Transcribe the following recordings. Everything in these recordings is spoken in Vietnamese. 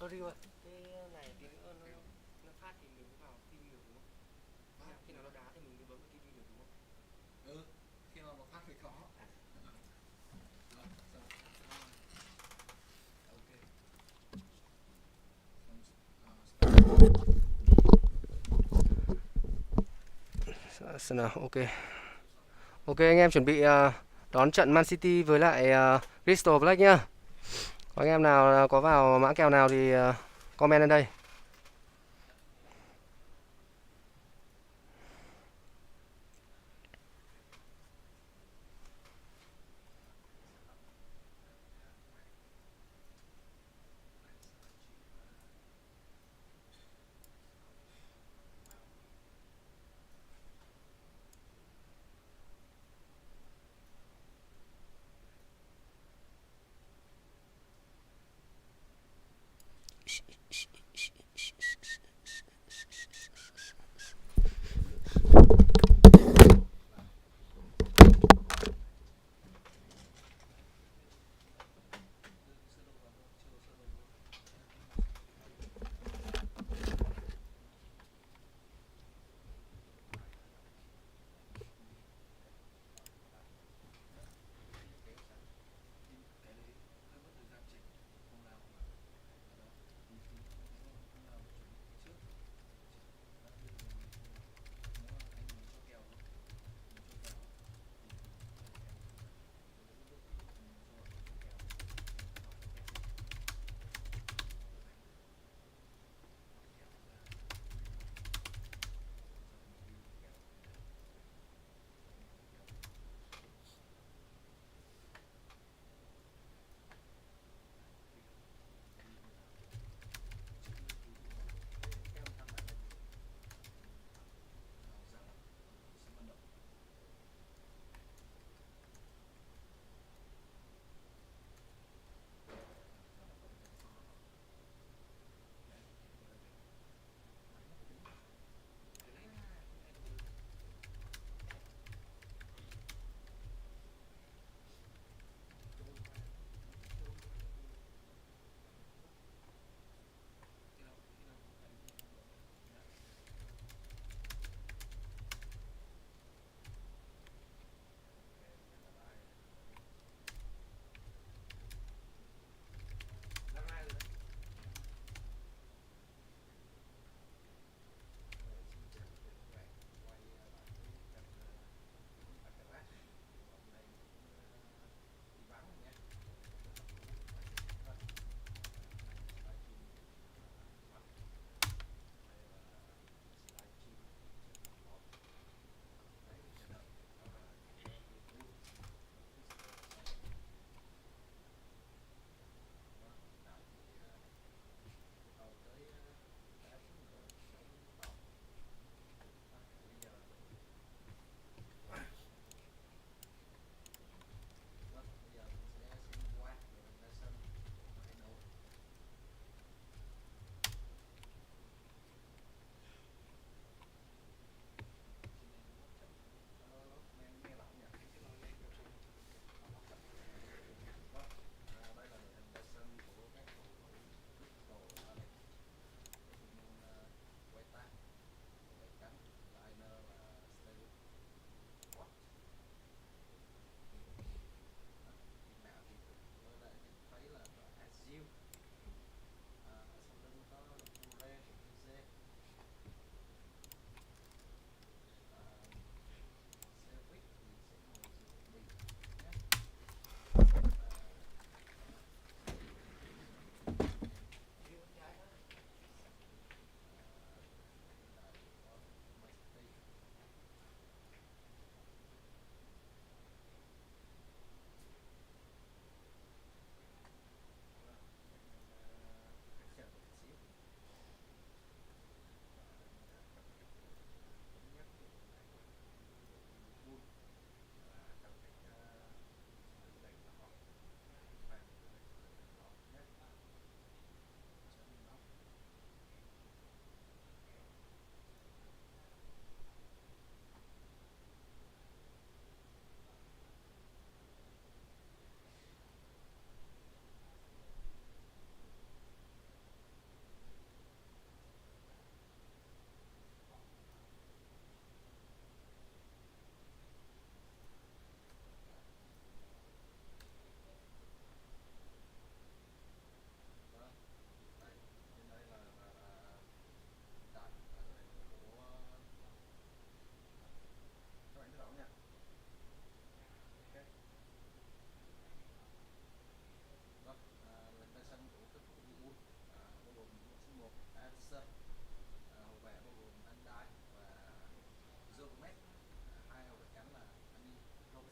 sorry bạn. Cái này tí nữa nó phát thì mình vào TV được đúng không? Khi nào nó đá thì mình mới bấm vào TV được đúng không? Khi nào nó phát thì có. Xem nào, ok. Ok anh em chuẩn bị đón trận Man City với lại Crystal Palace nhá. Có anh em nào có vào mã kèo nào thì comment lên đây.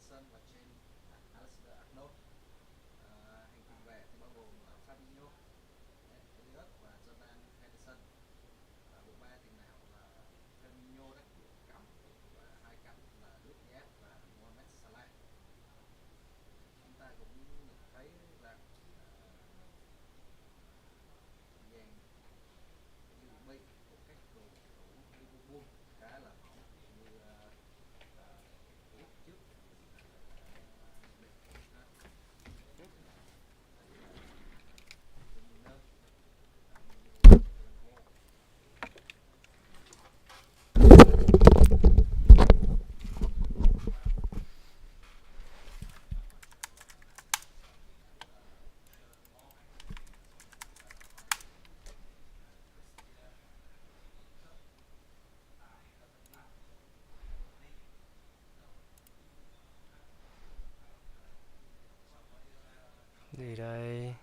Henderson và trên Arnold. Hành cùng về thì bao gồm Fabinho, Elliot và Jordan Henderson. Bộ ba tiền đạo là Fabinho đấy, cắm, và hai cánh là Luke và Mohamed Salah. Chúng ta cũng nhận thấy rằng dàn dự bị của các cầu thủ Liverpool khá là mỏng, như lúc trước Gì đây?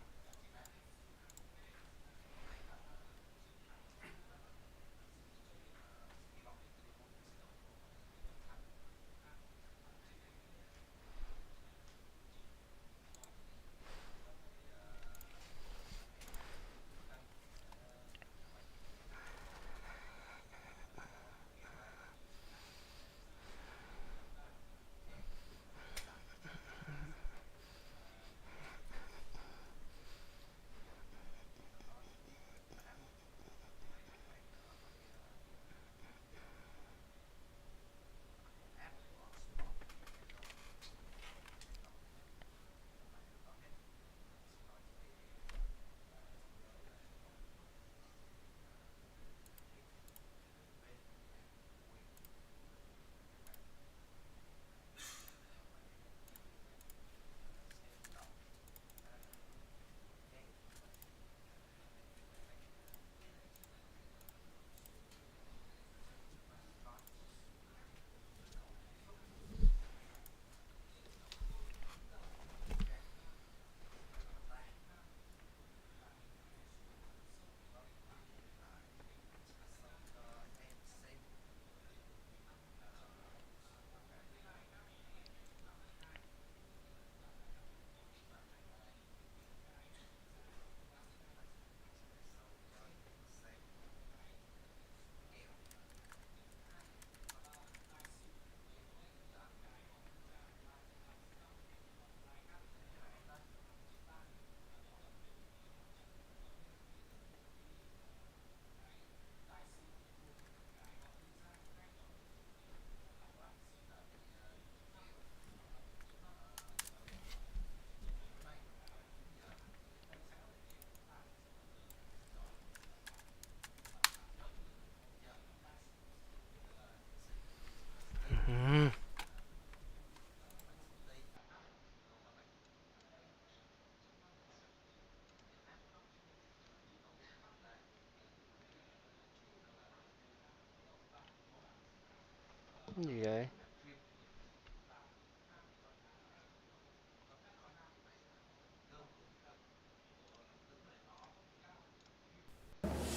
Gì đấy?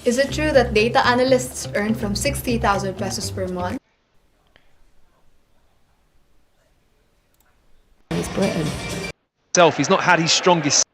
Is it true that data analysts earn from 60,000 pesos per month? Britain. He's not had his strongest.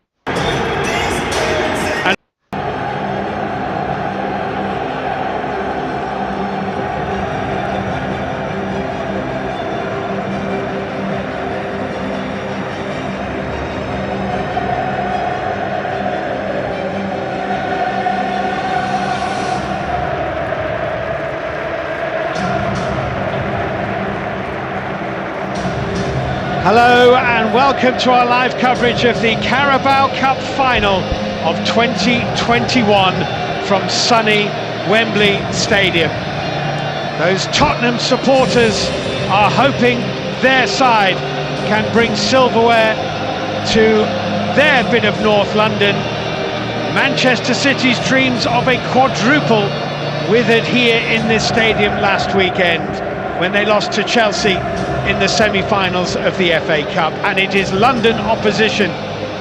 Hello and welcome to our live coverage of the Carabao Cup final of 2021 from sunny Wembley Stadium. Those Tottenham supporters are hoping their side can bring silverware to their bit of North London. Manchester City's dreams of a quadruple withered here in this stadium last weekend when they lost to Chelsea in the semi-finals of the FA Cup, and it is London opposition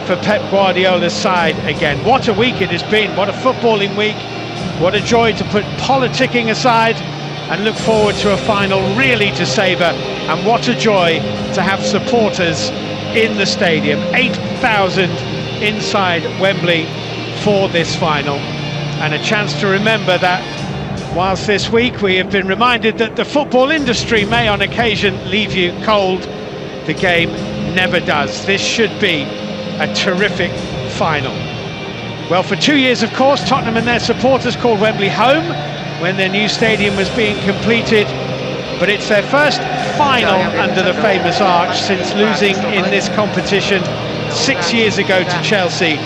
for Pep Guardiola's side again. What a week it has been, what a footballing week, what a joy to put politicking aside and look forward to a final really to savour and what a joy to have supporters in the stadium. 8,000 inside Wembley for this final, and a chance to remember that whilst this week we have been reminded that the football industry may on occasion leave you cold, the game never does. This should be a terrific final. Well, for 2 years, of course, Tottenham and their supporters called Wembley home when their new stadium was being completed, but it's their first final under the famous arch since losing in this competition 6 years ago to Chelsea,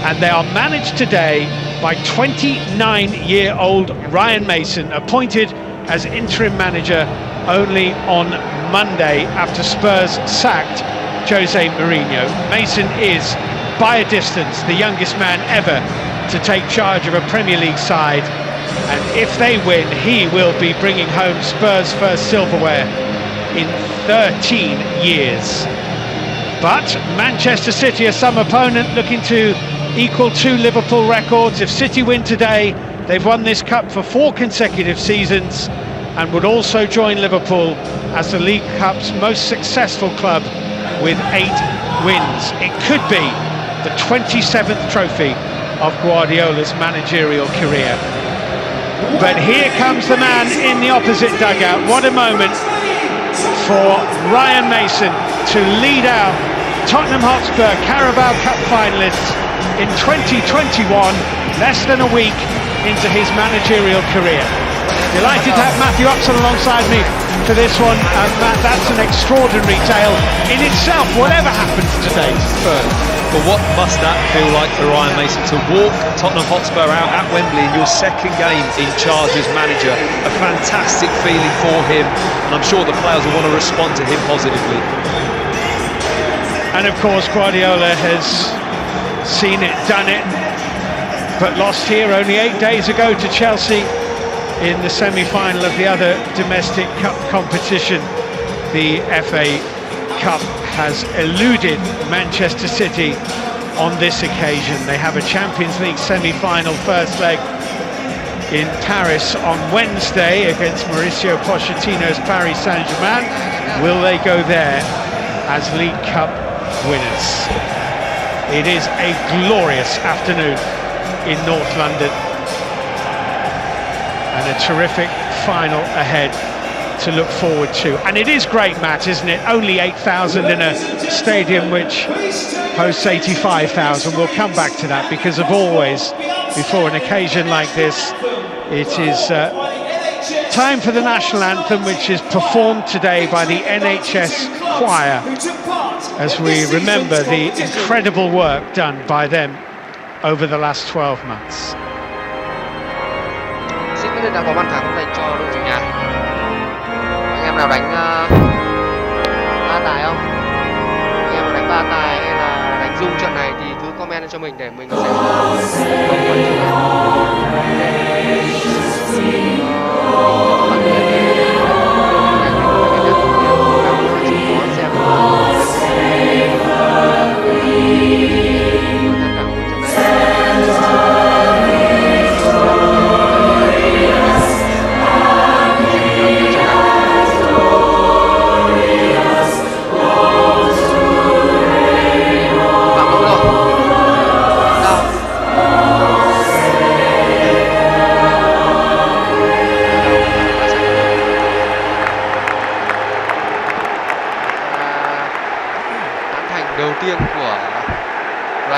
and they are managed today by 29-year-old Ryan Mason, appointed as interim manager only on Monday after Spurs sacked Jose Mourinho. Mason is, by a distance, the youngest man ever to take charge of a Premier League side, and if they win, he will be bringing home Spurs' first silverware in 13 years. But Manchester City, a some opponent looking to equal 2 Liverpool records. If City win today, they've won this cup for 4 consecutive seasons and would also join Liverpool as the League Cup's most successful club with 8 wins. It could be the 27th trophy of Guardiola's managerial career. But here comes the man in the opposite dugout. What a moment for Ryan Mason to lead out Tottenham Hotspur Carabao Cup finalists in 2021, less than a week into his managerial career. Delighted to have Matthew Upson alongside me for this one. Matt, that's an extraordinary tale in itself, whatever happens today. But what must that feel like for Ryan Mason to walk Tottenham Hotspur out at Wembley in your second game in charge as manager? A fantastic feeling for him, and I'm sure the players will want to respond to him positively. And of course Guardiola has seen it, done it, but lost here only 8 days ago to Chelsea in the semi-final of the other domestic cup competition. The FA Cup has eluded Manchester City on this occasion. They have a Champions League semi-final first leg in Paris on Wednesday against Mauricio Pochettino's Paris Saint-Germain. Will they go there as League Cup winners? It is a glorious afternoon in North London and a terrific final ahead to look forward to. And it is great, Matt, isn't it? Only 8,000 in a stadium which hosts 85,000. We'll come back to that because, of always, before an occasion like this, it is time for the national anthem, which is performed today by the NHS choir, as we remember the incredible work done by them over the last 12 months. Đã có bàn thắng dành cho đội chủ nhà. Anh em nào đánh ba tài không? Anh em nào đánh ba tài hay là đánh rung trận này thì cứ comment cho mình để mình sẽ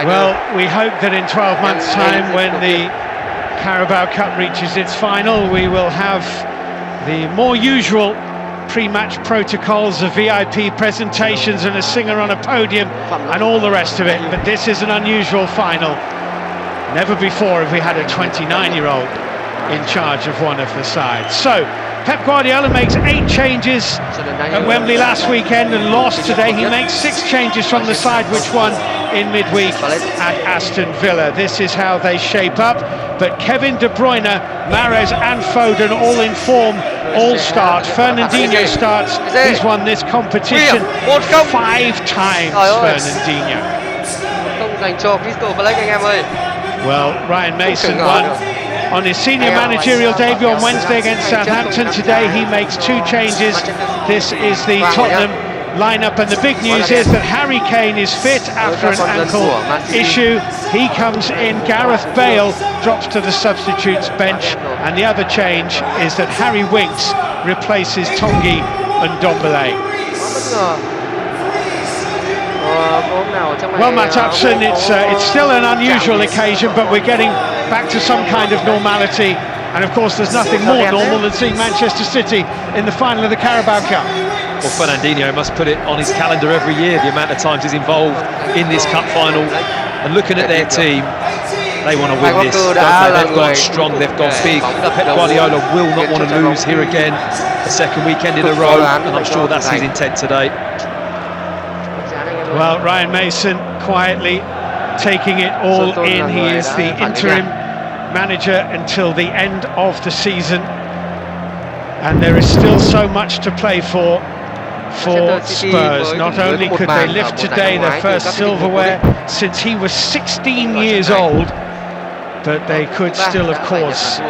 Well, we hope that in 12 months' time, when the Carabao Cup reaches its final, we will have the more usual pre-match protocols of VIP presentations and a singer on a podium and all the rest of it. But this is an unusual final. Never before have we had a 29-year-old in charge of one of the sides. So, Pep Guardiola makes 8 changes at Wembley last weekend and lost today. He makes 6 changes from the side which won in midweek at Aston Villa. This is how they shape up. But Kevin De Bruyne, Mahrez and Foden all in form, all start. Fernandinho starts. He's won this competition 5 times, Fernandinho. Không dành cho Crystal Palace anh em ơi. Well, Ryan Mason won on his senior managerial debut on Wednesday against Southampton. Today he makes 2 changes. This is the Tottenham lineup, and the big news is that Harry Kane is fit after an ankle issue. He comes in. Gareth Bale drops to the substitutes bench, and the other change is that Harry Winks replaces Tongi and Ndombele. Well, Matt Upson, it's still an unusual occasion, but we're getting back to some kind of normality. And of course, there's nothing more normal than seeing Manchester City in the final of the Carabao Cup. Well, Fernandinho must put it on his calendar every year, the amount of times he's involved in this cup final. And looking at their team, they want to win this, don't they? They've gone strong, they've gone big. Pep Guardiola will not want to lose here again, the second weekend in a row, and I'm sure that's his intent today. Well, Ryan Mason quietly taking it all in. He is the interim manager until the end of the season, and there is still so much to play for Spurs. Not only could they lift today their first silverware since he was 16 years old, but they could still, of course,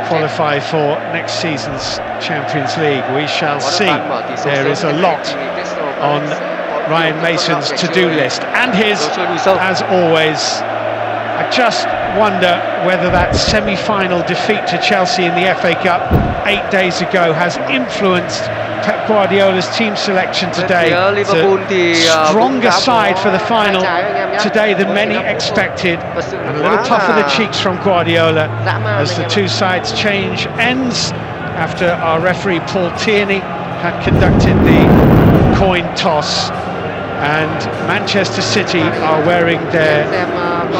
qualify for next season's Champions League. We shall see. There is a lot on Ryan Mason's to-do list, and his, as always. I just wonder whether that semi-final defeat to Chelsea in the FA Cup 8 days ago has influenced Pep Guardiola's team selection today. It's a stronger side for the final today than many expected, and a little tougher the cheeks from Guardiola as the two sides change ends after our referee Paul Tierney had conducted the coin toss. And Manchester City are wearing their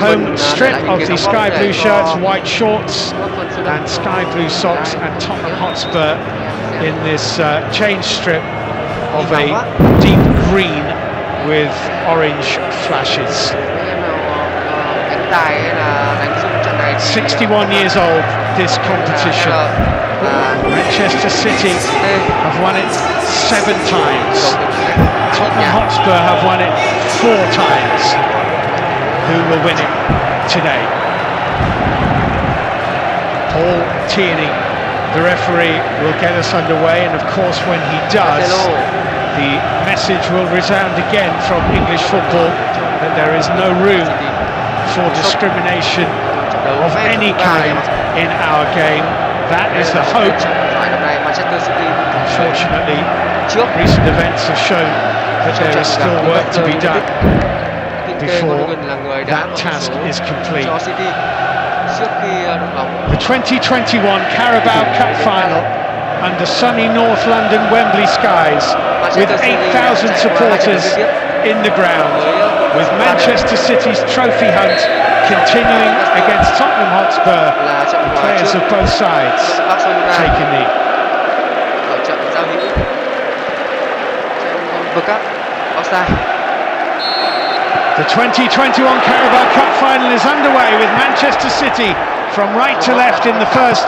home strip of the sky blue shirts, white shorts and sky blue socks, and Tottenham Hotspur in this change strip of a deep green with orange flashes. 61 years old, this competition. Manchester City have won it 7 times. Tottenham Hotspur have won it 4 times. Who will win it today? Paul Tierney, the referee, will get us underway, and of course when he does, the message will resound again from English football that there is no room for discrimination of any kind in our game. That is the hope. Unfortunately, recent events have shown that there is still work to be done before that task is complete. The 2021 Carabao Cup final under sunny North London Wembley skies, with 8,000 supporters in the ground, with Manchester City's trophy hunt continuing against Tottenham Hotspur. The players of both sides taking the The 2021 Carabao Cup final is underway, with Manchester City from right to left in the first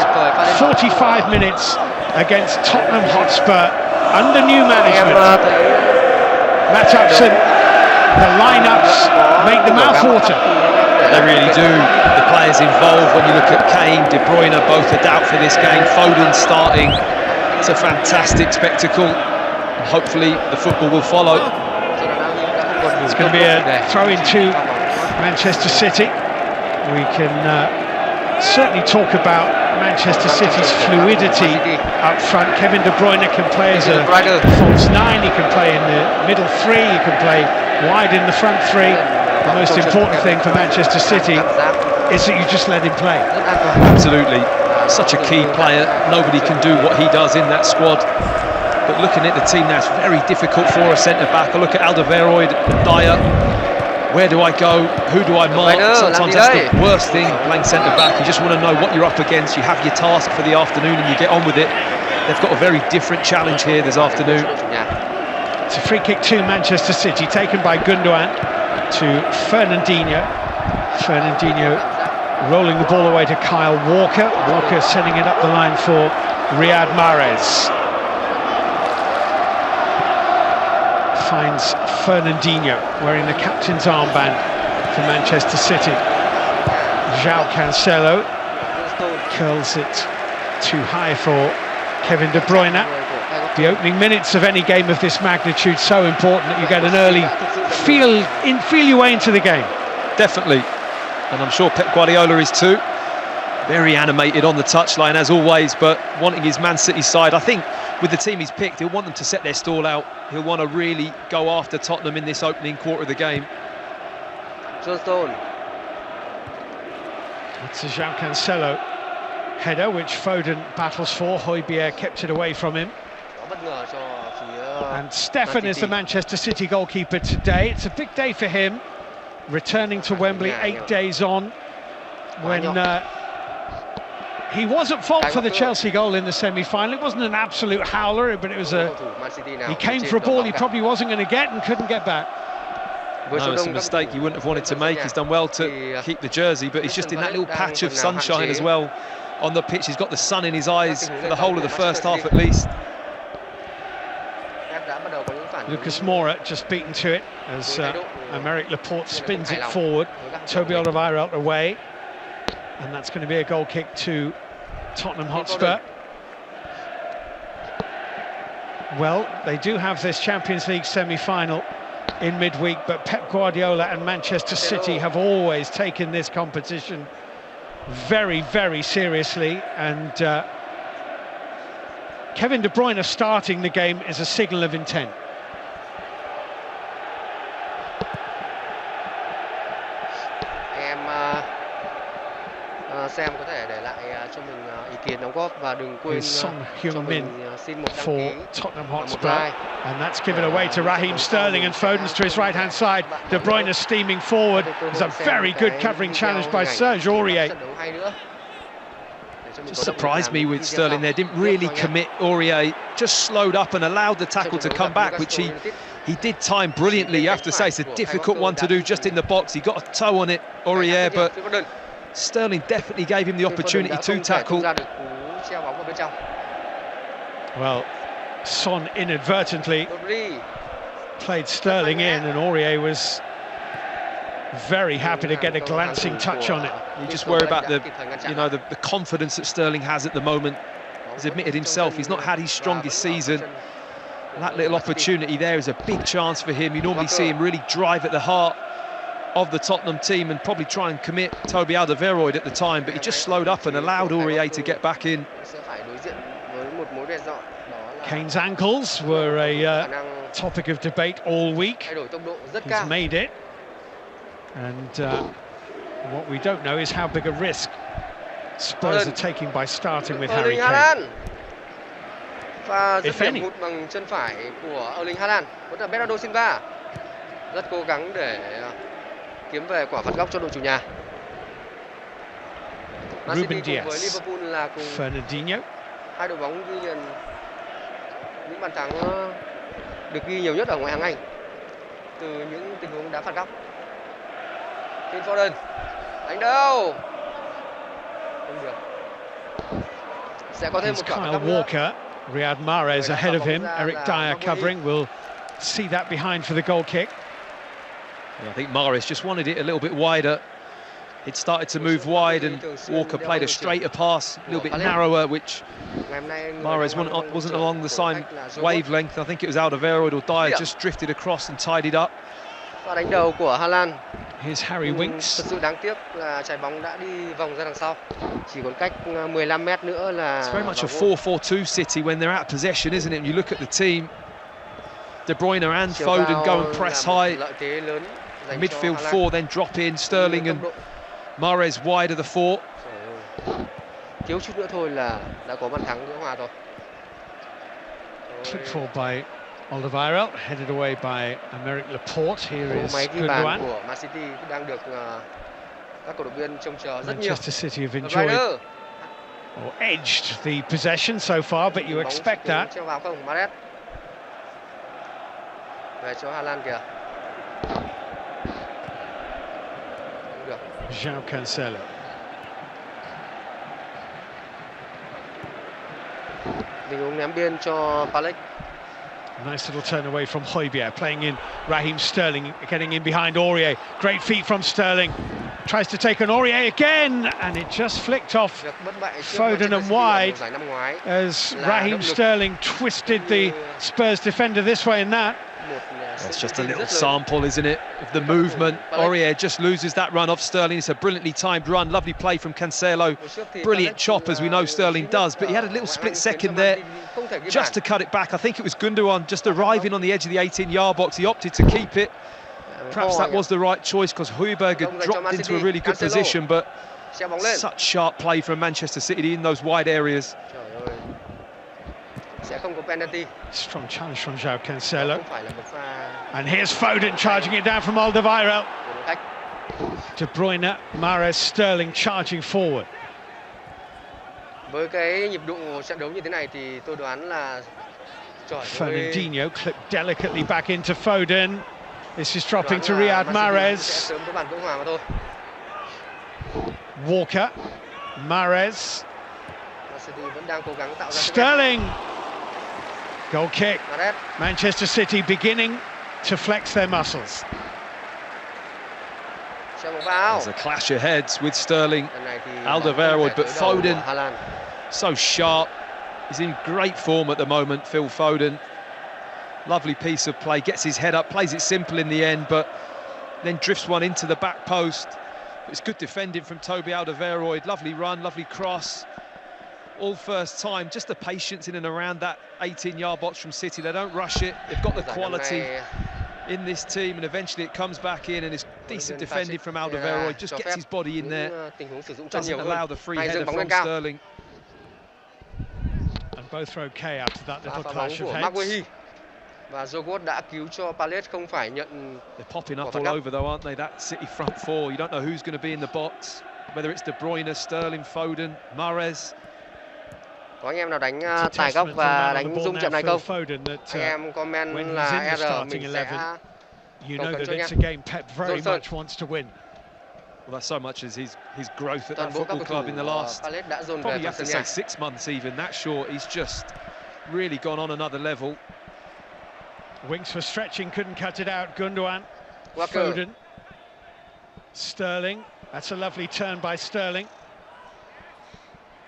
45 minutes against Tottenham Hotspur under new management. Matt Upson, the lineups make the mouth water. They really do. The players involved, when you look at Kane, De Bruyne, both are out for this game. Foden starting. It's a fantastic spectacle. And hopefully the football will follow. It's going to be a throw-in to Manchester City. We can certainly talk about Manchester City's fluidity up front. Kevin De Bruyne can play as a false 9, he can play in the middle 3, he can play wide in the front 3. The most important thing for Manchester City is that you just let him play. Absolutely. Such a key player. Nobody can do what he does in that squad. But looking at the team now, it's very difficult for a centre-back. I look at Alderweireld, Dyer. Where do I go? Who do I mark? Sometimes that's the worst thing, playing centre-back. You just want to know what you're up against. You have your task for the afternoon and you get on with it. They've got a very different challenge here this afternoon. It's a free kick to Manchester City, taken by Gundogan to Fernandinho. Fernandinho rolling the ball away to Kyle Walker. Walker sending it up the line for Riyad Mahrez. Finds Fernandinho wearing the captain's armband for Manchester City. João Cancelo Curls it too high for Kevin De Bruyne. The opening minutes of any game of this magnitude so important that you get an early feel your way into the game. Definitely, and I'm sure Pep Guardiola is too. Very animated on the touchline as always, but wanting his Man City side. I think with the team he's picked, he'll want them to set their stall out. He'll want to really go after Tottenham in this opening quarter of the game. Johnstone. It's a João Cancelo header which Foden battles for. Højbjerg kept it away from him. And Stefan is the Manchester City goalkeeper today. It's a big day for him, returning to Wembley 8 days on, when he was at fault for the Chelsea goal in the semi-final. It wasn't an absolute howler, but it was he came for a ball he probably wasn't going to get and couldn't get back. No, it's a mistake he wouldn't have wanted to make. He's done well to keep the jersey, but he's just in that little patch of sunshine as well on the pitch. He's got the sun in his eyes for the whole of the first half at least. Lucas Moura just beaten to it as Aymeric Laporte spins it forward. Toby Alderweireld away, and that's going to be a goal kick to Tottenham Hotspur. Well, they do have this Champions League semi-final in midweek, but Pep Guardiola and Manchester City have always taken this competition very, very seriously, and Kevin De Bruyne starting the game is a signal of intent. Xem có thể để lại cho mình ý kiến đóng góp và đừng quên cho mình xin một đăng ký Tottenham Hotspur, and that's given away to Raheem Sterling, and Foden's to his right hand side. De Bruyne steaming forward. There's a very good covering challenge by Serge Aurier. Just surprised me with Sterling there, didn't really commit. Aurier just slowed up and allowed the tackle to come back, which he did time brilliantly. You have to say it's a difficult one to do just in the box. He got a toe on it, Aurier, but Sterling definitely gave him the opportunity to tackle. Well, Son inadvertently played Sterling in, and Aurier was very happy to get a glancing touch on it. You just worry about the confidence that Sterling has at the moment. He's admitted himself he's not had his strongest season. That little opportunity there is a big chance for him. You normally see him really drive at the heart of the Tottenham team and probably try and commit Toby Alderweireld at the time, but he just slowed up and allowed Aurier to get back in. Kane's ankles were a topic of debate all week. He's made it, and what we don't know is how big a risk Spurs are taking by starting with Harry Kane. Và If any. hụt bằng chân phải của Erling Haaland, vẫn là Bernardo Silva rất cố gắng để kiếm về quả phạt góc cho đội chủ nhà. Ruben Dias, với Liverpool là cùng Fernandinho. hai đội bóng ghi nhận những bàn thắng được ghi nhiều nhất ở ngoại hạng Anh từ những tình huống đá phạt góc. Phil Foden đánh đâu? Không được. Sẽ có thêm một quả phạt Kyle góc nữa. Walker, Riyad Mahrez ahead of him. Eric Dyer covering. We'll see that behind for the goal kick. Yeah, I think Mahrez just wanted it a little bit wider. It started to move wide, and Walker played a straighter pass, a little bit narrower, which Mahrez wasn't along the same wavelength. I think it was Alderweireld or Dyer just drifted across and tied it up. Pha đánh đầu của Haaland. Here's Harry Winks. Thật sự đáng tiếc là trái bóng đã đi vòng ra đằng sau. Chỉ còn cách 15 mét nữa là. It's very much a 4-4-2 City when they're out of possession, isn't it? And you look at the team, De Bruyne and Foden go and press high. Midfield four then drop in, Sterling and Mahrez wide of the four. Thiếu chút nữa thôi là đã có bàn thắng gỡ hòa rồi. Clipped for by Alderweireld, headed away by Aymeric Laporte. Here is Gundogan. Của Man City đang được các cổ động viên trông chờ rất nhiều. Manchester City have enjoyed or edged the possession so far, but you expect that. Treo vào không, Mahrez. Về cho Haaland kìa. Được. João Cancelo. Tình huống ném biên cho Palace. Nice little turn away from Højbjerg, playing in Raheem Sterling, getting in behind Aurier. Great feet from Sterling. Tries to take on Aurier again, and it just flicked off Việc bất bại trước Foden Manchester and City ở wide mùa giải năm ngoái. as là Raheem động lực. Sterling twisted the Spurs defender this way and that. Một It's sự just a tin little rất lớn. sample, isn't it, of the movement. Aurier just loses that run off Sterling. It's a brilliantly timed run. Lovely play from Cancelo. Hồi trước thì Brilliant Palace chop, as we know Sterling does, but he had a little ngoại split hạng second khiến cho there Man City không thể ghi just to bàn. cut it back. I think it was Gundogan just arriving on the edge of the 18-yard box. He opted to keep it. Perhaps that was the right choice because Højbjerg had dropped into a really good position, but Treo bóng lên. such sharp play from Manchester City in those wide areas. Trời ơi. Sẽ không có penalty. Strong challenge from João Cancelo. Không phải là một pha And here's Foden charging it down from Alderweireld. của đội khách. De Bruyne, Mahrez, Sterling charging forward. Với cái nhịp độ trận đấu như thế này thì tôi đoán là trời ơi. Fernandinho clipped delicately back into Foden. This is dropping to Đoán là Riyad Man City Mahrez. sẽ sớm có bàn gỡ hòa mà thôi. Walker, Mahrez, Man City vẫn đang cố gắng tạo ra sức ép. Sterling. Goal kick. Mahrez. Manchester City beginning to flex their muscles. Treo bóng vào. There's a clash of heads with Sterling. Lần này thì Alderweireld, but tới đầu Foden của Haaland. so sharp. He's in great form at the moment, Phil Foden. Lovely piece of play, gets his head up, plays it simple in the end, but then drifts one into the back post. It's good defending from Toby Alderweireld. Lovely run, lovely cross. All first time, just the patience in and around that 18-yard box from City. They don't rush it, they've got the Giải quality năm nay in this team, and eventually it comes back in, and it's decent defending from Alderweireld. Just cho gets phép his body in there. những tình huống sử dụng chân Doesn't nhiều allow hơn. the free Hay header dâng bóng lên from cao. Sterling. And both are okay after that Pha little phá bóng clash of của heads. Maguire. Và Jogot đã cứu cho Palace không phải nhận. They're popping up Well, all for over though, aren't they? That City front four. You don't know who's going to be in the box. Whether it's De Bruyne, Sterling, Foden, Mahrez. Có anh em nào đánh It's a tài góc testament to the và man on the đánh ball dung now, trận này Phil không? Foden, that, Anh em comment when he's là in the R starting mình 11, sẽ you cầu know khẩn that cho it's anh a game Pep very Johnson. much wants to win. Well, that's so much as his growth at toàn that bộ các football cầu club in the thủ last. Palace đã dồn về Probably you phần have to sân say nhà. 6 months even. That short, he's just really gone on another level. Wings for stretching, couldn't cut it out. Gundogan, Walker. Foden, Sterling. That's a lovely turn by Sterling.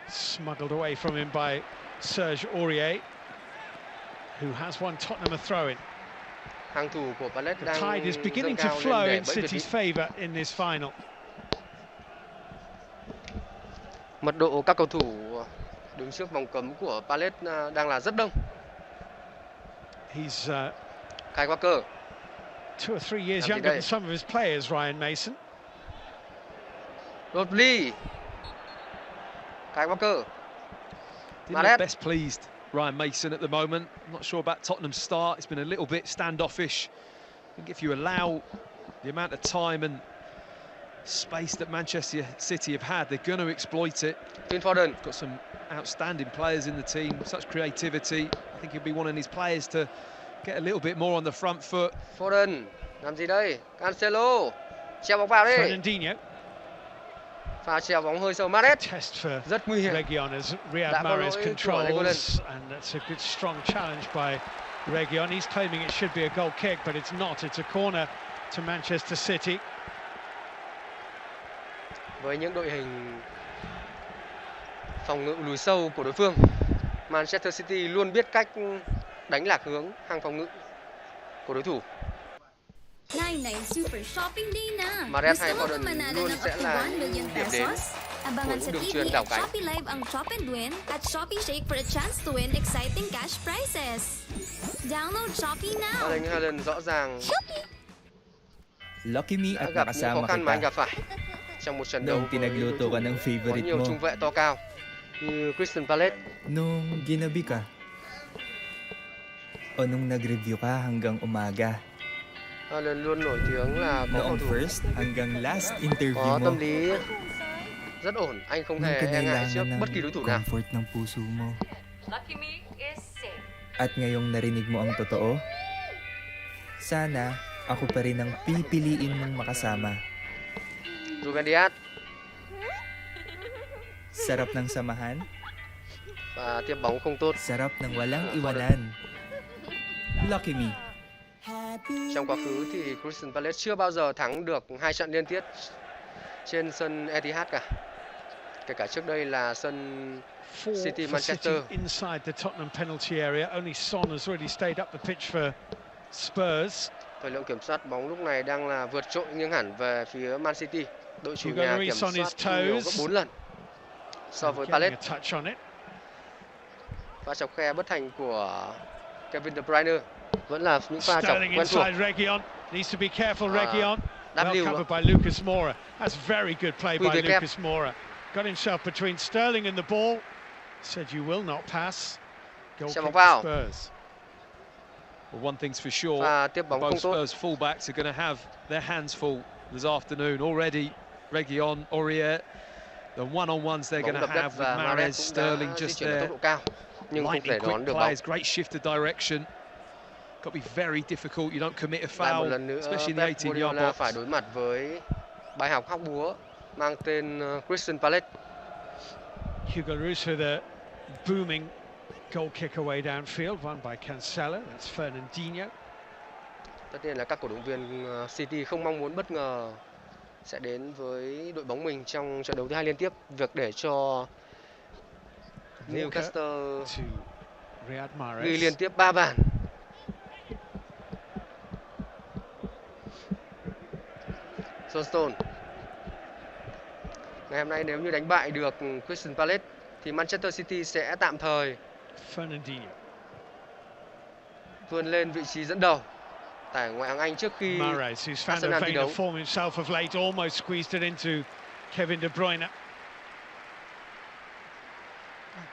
Smuggled away from him by Serge Aurier, who has won Tottenham a throw-in. Hàng thủ của Palace The đang tide is beginning dâng to cao flow lên in để bẫy City's Việt favour in this final. Mật độ các cầu thủ đứng trước vòng cấm của Palace đang là rất đông. He's Kyle Walker. 2 or 3 years Làm gì younger đây? than some of his players, Ryan Mason. Rodri. Kyle Walker. Didn't Mahrez. look best pleased, Ryan Mason, at the moment. I'm not sure about Tottenham's start. It's been a little bit standoffish. I think if you allow the amount of time and space that Manchester City have had, they're going to exploit it. Phil Foden. Got some outstanding players in the team, such creativity. I think he'll be wanting his players to get a little bit more on the front foot. Foden. Làm gì đây? Cancelo. Treo bóng vào đi. Fernandinho. Pha treo bóng hơi sâu. Mahrez. Test for Rất nguy hiểm. Reguilon as Riyad Đã có Mahrez lỗi của controls, and that's a good strong challenge by Reguilon. He's claiming it should be a goal kick, but it's not. It's a corner to Manchester City. Với những đội hình phòng ngự lùi sâu của đối phương, Manchester City luôn biết cách đánh lạc hướng hàng phòng ngự của đối thủ. Nay super shopping day na. Mahrez hay Gusto mo Foden ba manalo luôn ng sẽ up to là 1 million điểm đến pesos? Abangan của sa đường TV chuyền đảo at cánh. Shopee Live ang Shop and Win at Shopee Shake for a chance to win exciting cash prizes. Download Shopee now. Erling Haaland rõ ràng Lucky me đã at gặp những khó nakasama khăn mà anh kita gặp phải trong một trận đấu nung với đối pinagluto thủ ka ng có favorite nhiều mo trung vệ to cao như Crystal Palace. nung ginabi ka o nung nag-review ka hanggang umaga Haaland luôn nổi tiếng là có cầu noong thủ first hanggang last interview có mo tâm lý rất ổn, anh không nung hề e ngại trước kinailangan bất kỳ đối thủ nào. ng comfort ng puso mo Lucky me is safe. at ngayong narinig mo ang totoo sana ako pa rin ang pipiliin mong makasama. Ruben Dias Sarap ng samahan, và tiếp bóng không tốt. sarap ng walang iwanan. Lucky me. Trong quá khứ thì Crystal Palace chưa bao giờ thắng được 2 trận liên tiếp trên sân Etihad cả. Kể cả trước đây là sân City For Manchester. City inside the Tottenham penalty area. Only Son has really stayed up the pitch for Spurs. Thời lượng kiểm soát bóng lúc này đang là vượt trội nghiêng hẳn về phía Man City. Đội chủ nhà kiểm soát nhiều gấp 4 lần so với Palace. Pha chọc khe bất thành của Kevin De Bruyne vẫn là những pha chọc quen thuộc. Needs to be careful, Reguilon. Well covered by Lucas Moura. That's very good play by Lucas Moura. Got himself between Sterling and the ball. Said you will not pass. Goal kick for Spurs. Well, one thing's for sure, both Spurs fullbacks are going to have their hands full this afternoon already. Reguilon, Aurier, the one-on-ones they're going to have with Mahrez, Sterling just there. Lightning quick players, great shift of direction. Got to be very difficult. You don't commit a foul, especially in the 18-yard box. Phải đối mặt với bài học hóc búa mang tên Crystal Palace. Hugo Lloris with a booming goal kick away downfield, won by Cancelo. That's Fernandinho. Tất nhiên là các cổ động viên City không mong muốn bất ngờ sẽ đến với đội bóng mình trong trận đấu thứ 2 liên tiếp. Việc để cho Newcastle ghi liên tiếp 3 bàn. Southampton. Ngày hôm nay nếu như đánh bại được Crystal Palace thì Manchester City sẽ tạm thời vươn lên vị trí dẫn đầu tại ngoại hạng Anh trước khi Arsenal thi đấu. Kevin De Bruyne.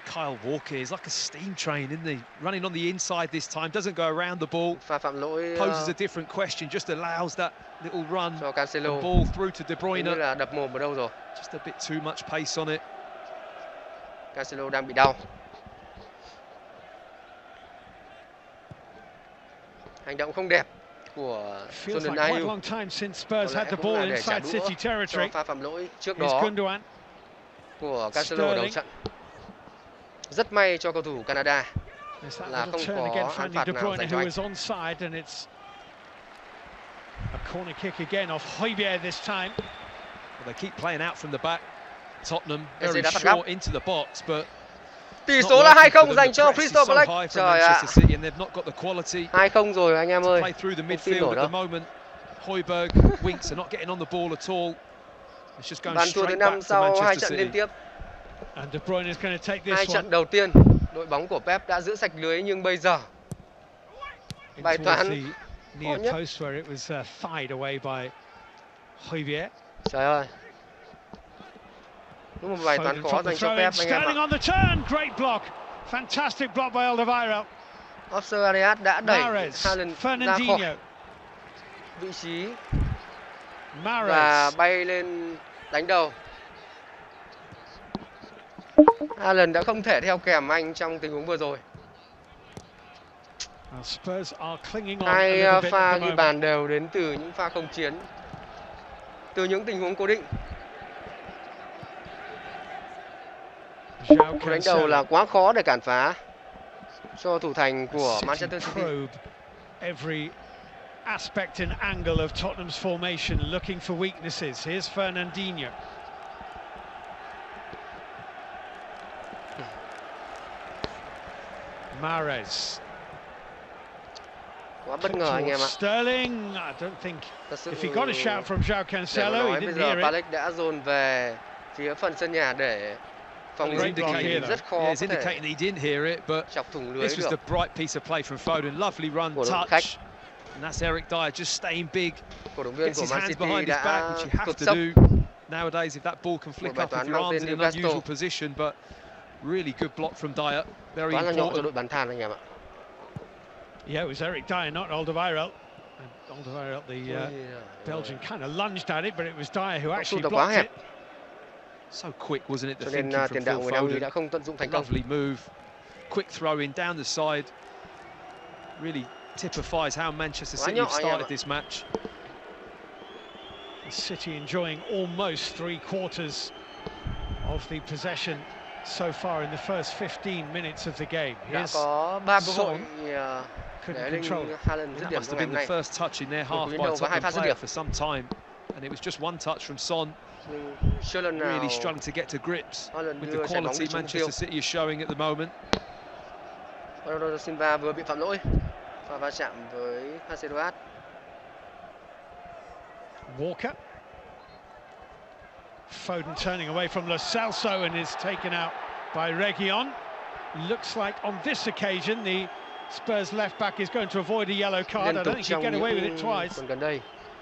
Kyle Walker is like a steam train, isn't he? Running on the inside this time, doesn't go around the ball. Pha phạm lỗi poses a different question, just allows that little run. Cho Cancelo. The ball through to De Bruyne. Như là đập mồm ở đâu rồi. Just a bit too much pace on it. Cancelo đang bị đau. Hành động không đẹp của Jordan Ayew. Có lẽ cũng là để trả đũa cho pha phạm lỗi trước đó của Cancelo ở đầu trận. Rất may cho cầu thủ Canada là không có án phạt nào dành cho anh. They keep playing out from the back. Tottenham very short into the box, but tỷ số là 2-0 dành cho Crystal Palace. Trời ạ. 2-0 rồi anh em ơi. Play through the midfield at the moment. Højbjerg, Winks are not getting on the ball at all. It's just going straight back to sau 2 Manchester trận liên City. tiếp. And De Bruyne is going to take this 2 trận đầu tiên, đội bóng của Pep đã giữ sạch lưới nhưng bây giờ bài toán khó nhất. Trời ơi. Đúng một bài toán khó dành cho Pep anh em ạ. Officer Arias đã đẩy Haaland ra khỏi vị trí và bay lên đánh đầu. Haaland đã không thể theo kèm anh trong tình huống vừa rồi. Hai pha ghi bàn đều đến từ những pha không chiến, từ những tình huống cố định. Cú đánh đầu là quá khó để cản phá cho thủ thành của Manchester City. Every aspect and angle of Tottenham's formation looking for weaknesses. Here's Fernandinho. Mahrez. Quá bất ngờ anh em ạ. Sterling, I don't think if he got a shout from João Cancelo, he didn't hear it. Palace đã dồn về phía phần sân nhà để phòng ngự rất khó có thể he didn't hear it, but chọc thủng lưới this was được. the bright piece of play from Foden. Lovely run, touch. And that's Eric Dyer just staying big. Cổ động viên Gets của his Man hands City behind his back, which you have cực to sốc. do nowadays if that ball can flick up with your arms in an unusual position. But really good block from Dyer. Very important. Cho đội important. bắn than anh em ạ. Yeah, it was Eric Dyer, not Alderweireld. Alderweireld, the Belgian, kind of lunged at it, but it was Dyer who actually blocked it. So quick, wasn't it? The Cho nên tiền đạo người Na Uy đã không tận dụng thành công. Lovely move, quick throw in down the side. Really typifies how Manchester City have started this match. City enjoying almost 3/4 of the possession so far in the first 15 minutes of the game. Đã có 3 cơ hội để control. Haaland dứt điểm Must have been the first touch in their half by a Tottenham player for some time, and And it was just one touch from Son. Nhưng chưa lần nào Really struggling to get to grips Haaland with đưa the trái bóng quality đi trúng mục tiêu. Manchester City is showing at the moment. Bernardo Silva vừa bị phạm lỗi và va chạm với Hasedoat. Walker. Foden turning away from Lo Celso and is taken out by Reguilon. Looks like on this occasion the Spurs left back is going to avoid a yellow card. I Liên don't tục think he'd trong get away with it những twice. tuần gần đây,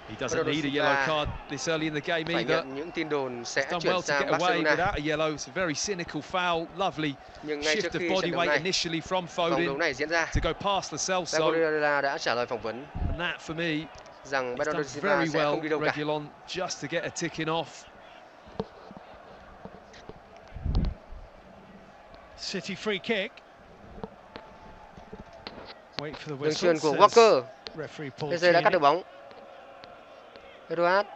He doesn't need a yellow card this early in the game phải either. nhận những tin đồn sẽ Done chuyển well to sang get away Barcelona. without a yellow. It's a very cynical foul. Lovely Nhưng ngay shift trước of khi body trận đấu weight này, initially from vòng đấu Foden này diễn ra, to go past Lo Pep Celso. Guardiola đã trả lời phỏng vấn And that for me, rằng he's Bernardo done Silva very sẽ well, không đi đâu cả. Reguilon, just to get a ticking off. City free kick. Wait for the Đường whistle. chuyền của says Walker. referee Paul PSG đã cắt được Tierney. bóng. Eduard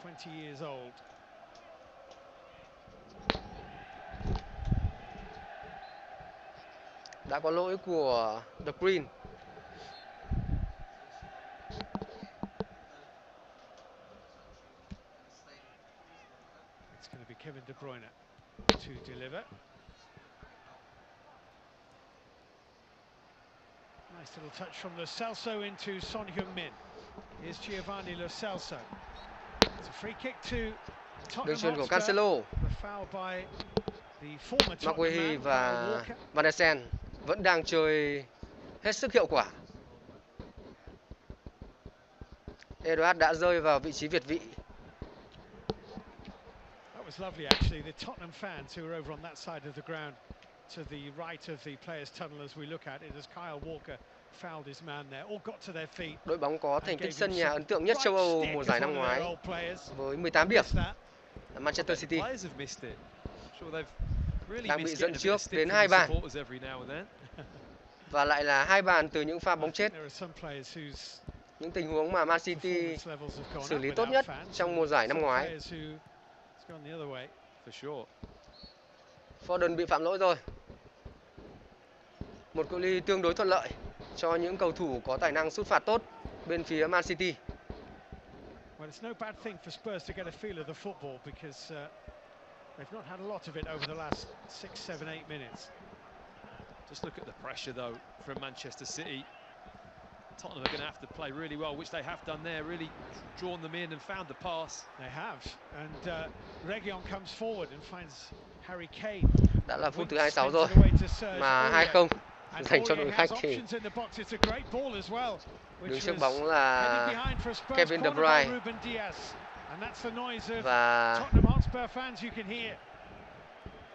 20 years old. đã có lỗi của The Green. It's going to be Kevin De Bruyne to deliver. Nice little touch from Lo Celso into Son Heung-min. Here's Giovanni Lo Celso. It's a free kick to Đường Tottenham chuyền của Hotspur. Cancelo, The foul by the former Tottenham Maguire man, và Kyle Walker. Van der Sen vẫn đang chơi hết sức hiệu quả. Eduard đã rơi vào vị trí việt vị. That was lovely, actually. The Tottenham fans who were over on that side of the ground, to the right of the players' tunnel as we look at it, as Kyle Walker fouled his man there, all got to their feet. Đội bóng có and thành gave tích sân him nhà some ấn tượng nhất right châu Âu stick mùa as giải one năm of their ngoái old players. với 18 điểm Missed that. là Manchester The City. players have missed it. I'm sure they've really Đang bị missed dẫn getting a bit trước of stick đến from 2 the bàn. supporters every now and then. Và lại là 2 bàn từ những pha I bóng think chết, there are some players whose những tình huống mà Man City performance levels have gone xử up lý tốt without nhất fans, trong and mùa giải năm some ngoái. players who it's gone the other way. For sure. Foden bị phạm lỗi rồi. Một cự ly tương đối thuận lợi cho những cầu thủ có tài năng sút phạt tốt bên phía Man City. Well, it's no bad thing for Spurs to get a feel of the football because they've not had a lot of it over the last 6, 7, 8 minutes. Just look at the pressure, though, from Manchester City. Tottenham are going to have to play really well, which they have done there, really drawn them in and found the pass. They have, and Reguilon comes forward and finds Harry Kane. Đã là phút thứ Winks 26 spins rồi it away to Serge mà Aurier. 2-0 And dành cho Aurier đội has khách thì options in the box. It's a great ball as well, which đứng trước was bóng là headed behind for a Spurs Kevin De corner by Bruyne Ruben Diaz. And that's the noise of và Tottenham Hotspur fans you can hear.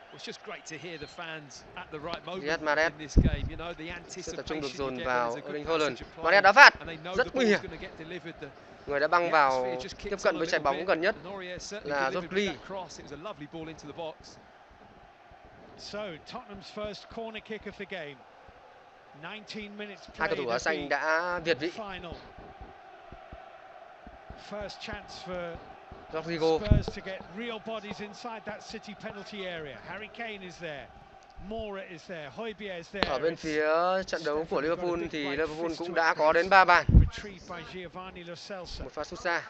Well, it's just great to hear the fans at the right moment Riyad Mahrez. in this game. You know, the sự tập trung anticipation được you dồn get vào when there's a Erling good Haaland. passage of Mahrez play, đá phạt and they know rất the nguy ball's hiểm. going to get delivered. Người đã băng The vào atmosphere just tiếp kicks cận on a với trái little bóng bit, gần nhất and Aurier certainly là delivered Rodri. that cross. It was a lovely ball into the box. So Tottenham's first corner kick of the game. 19 minutes Hai played cầu thủ áo of xanh the đã việt vị. final. First chance for Rodrigo Spurs to get real bodies inside that City penalty area. Harry Kane is there. Moura is there. Højbjerg is there. ở bên It's phía trận đấu của Liverpool thì Liverpool cũng đã có đến 3 bàn, retrieved by Giovanni Lo Celso. một pha sút xa.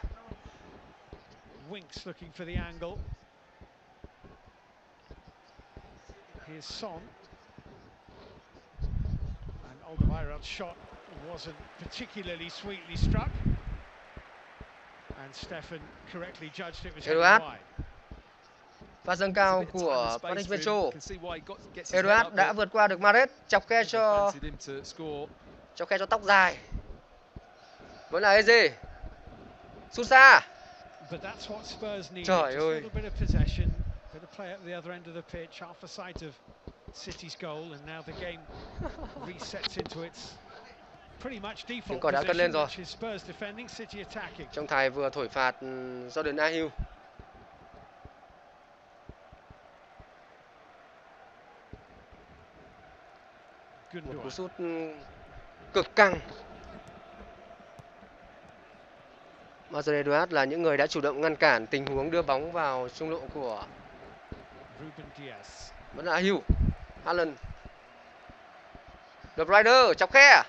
Winks looking for the angle. Here's Son. And Alderweireld's shot wasn't particularly sweetly struck. And Stefan correctly judged it was headed Eduard. wide. Pha dâng There's a cao bit of time của and space Patrick for him. Petro. You can see why he gets his head Eduard up đã there. vượt qua được Mahrez, chọc khe cho Fancied him to score. tóc dài. Vẫn là Eze. Sút xa. But that's what Spurs need. Trời Just a ơi. little bit of possession, bit of play at the other end of the pitch, half a sight of City's goal, and now the game resets into its pretty much default còi đã cất lên position, rồi. which is Spurs defending, City attacking. Trọng tài vừa thổi phạt Jordan Ayew. Một cú Gundogan. sút cực căng. Mason Eduard là những người đã chủ động ngăn cản tình huống đưa bóng vào trung lộ của Ruben Diaz. vẫn là Ayew. Haaland. De Bruyne chọc khe.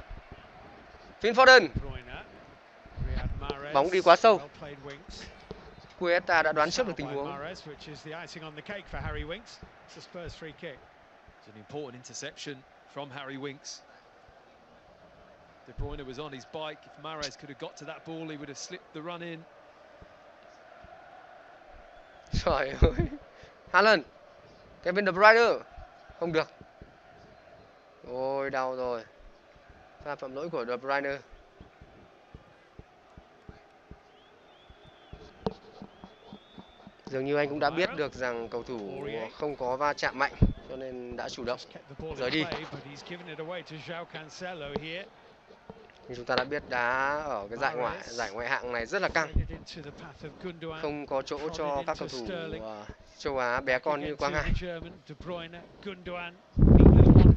Phil Foden. Bruyne. Riyad Bóng đi quá sâu. Cuesta đã đoán trước được tình huống. It's an important interception from Harry Winks. De Bruyne was on his bike. If Mahrez could have got to that ball, he would have slipped the run in. Trời ơi. Haaland. Kevin De Bruyne. Không được. Ôi, đau rồi. Pha phạm lỗi của De Bruyne. Dường như anh cũng đã biết được rằng cầu thủ không có va chạm mạnh, cho nên đã chủ động rời đi. Nhưng chúng ta đã biết đá ở cái giải ngoại hạng này rất là căng. Không có chỗ cho các cầu thủ châu Á bé con như Quang Hải.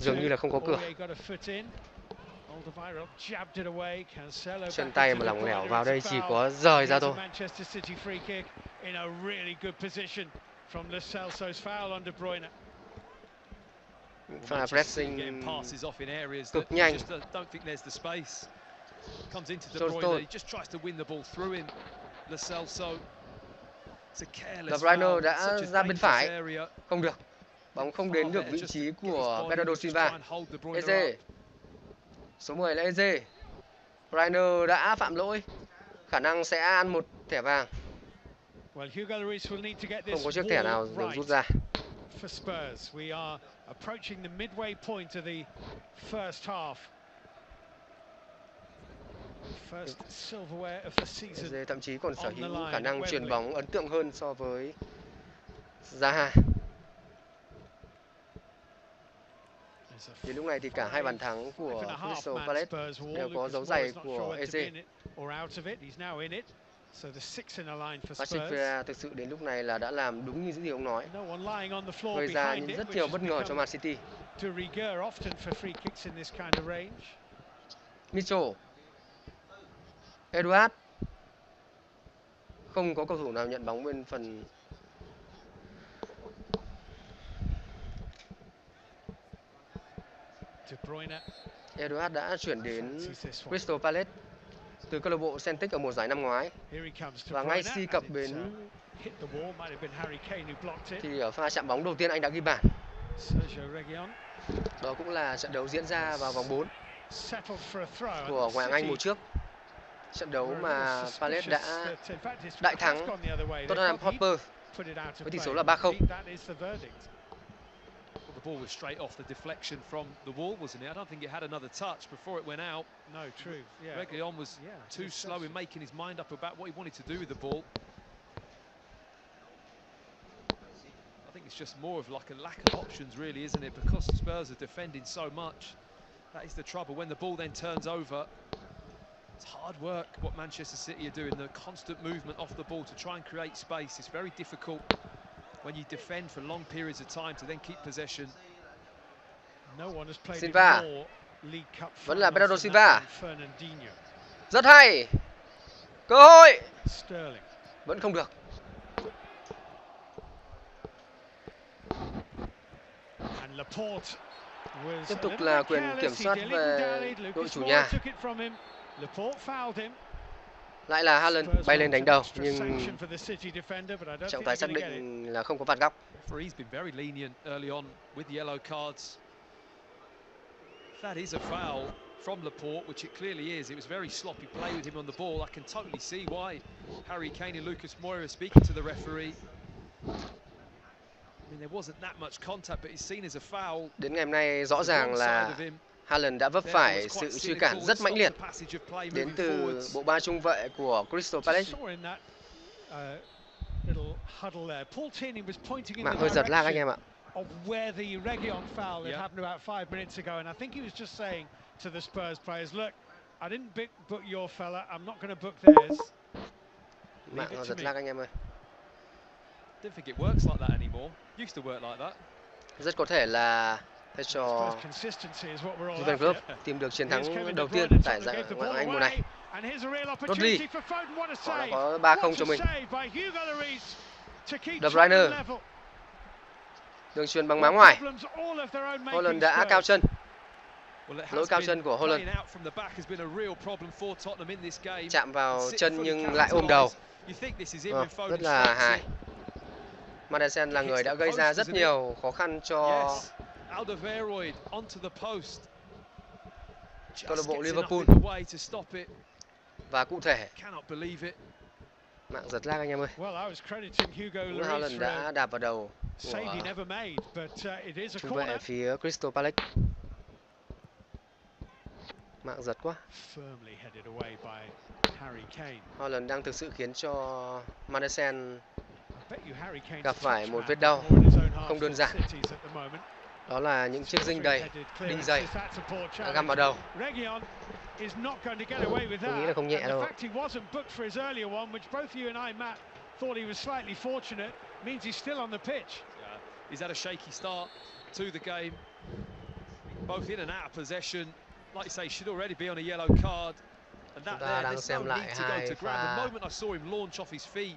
Dường như là không có cửa. Chân tay mà lỏng lẻo vào đây chỉ có rời ra thôi. Pha pressing cực nhanh. De Bruyne đã ra bên phải. Không được. Bóng không đến được vị trí của Bernardo Silva. Eze. Số 10 là Eze. Bruyne đã phạm lỗi. Khả năng sẽ ăn một thẻ vàng. Không có chiếc thẻ nào được rút ra. Eze thậm chí còn sở hữu khả năng chuyền bóng ấn tượng hơn so với Zaha. Đến lúc này thì cả hai bàn thắng của Crystal Palace đều có dấu giày của Eze. Patrick Vieira thực sự đến lúc này là đã làm đúng như những gì ông nói, gây ra những rất nhiều bất ngờ cho Man City. Mitchell, Edouard, không có cầu thủ nào nhận bóng bên phần. Edouard đã chuyển đến Crystal Palace từ câu lạc bộ Celtic ở mùa giải năm ngoái, và ngay khi cập bến thì ở pha chạm bóng đầu tiên anh đã ghi bàn. Đó cũng là trận đấu diễn ra vào vòng 4 của Ngoại hạng Anh mùa trước. Trận đấu mà Palace đã đại thắng Tottenham Hotspur với tỷ số là 3-0. The ball was straight off the deflection from the wall, wasn't it? I don't think it had another touch before it went out. No, true. Yeah. Reguilón was too slow in making his mind up about what he wanted to do with the ball. I think it's just more of like a lack of options, really, isn't it? Because Spurs are defending so much. That is the trouble. When the ball then turns over, it's hard work what Manchester City are doing. The constant movement off the ball to try and create space. It's very difficult when you defend for long periods of time to then keep possession. Silva, vẫn là Bernardo Silva, rất hay, cơ hội, vẫn không được. Tiếp tục là quyền kiểm soát về đội chủ nhà. Lại là Haaland bay lên đánh đầu, nhưng trọng tài xác định là không có phạt góc. That is a foul from Laporte, which it clearly is. It was very sloppy play with him on the ball. I can totally see why Harry Kane and Lucas Moura are speaking to the referee. I mean, there wasn't that much contact, but it's seen as a foul. Đến ngày hôm nay rõ ràng là Haaland đã vấp phải sự truy cản rất mãnh liệt đến từ bộ ba trung vệ của Crystal Palace. Mạng hơi giật lag anh em ạ. Of where the Reguilón foul that happened about 5 minutes ago, and I think he was just saying to the Spurs players, look, I didn't book your fella, I'm not going to book theirs. Mạng hơi giật lag anh em ơi. Don't think it works like that anymore. Used to work like that. Rất có thể là thay cho Jurgen Klopp tìm được chiến thắng đầu tiên tại giải Ngoại hạng Anh mùa này. Rodri, họ đã có 3-0 cho mình. De Bruyne, đường chuyền bằng má ngoài. Haaland đã cao chân. Lỗi cao chân của Holland. Chạm vào chân nhưng lại ôm đầu. Rất là hài. Madison là người đã gây ra rất nhiều khó khăn cho câu lạc bộ Liverpool. Và cụ thể mạng giật lag anh em ơi. Đúng là Holland đã đạp vào đầu của trung vệ phía Crystal Palace. Mạng giật quá. Holland đang thực sự khiến cho Madison gặp phải một vết đau không đơn giản. Đó là những chiếc đinh dày đã găm vào đầu. Tôi nghĩ là không nhẹ đâu. He's had a shaky start to the game, both in and out of possession. Like you say, should already be on a yellow card. And that there, there's no need to go to grab. The moment I saw him launch off his feet,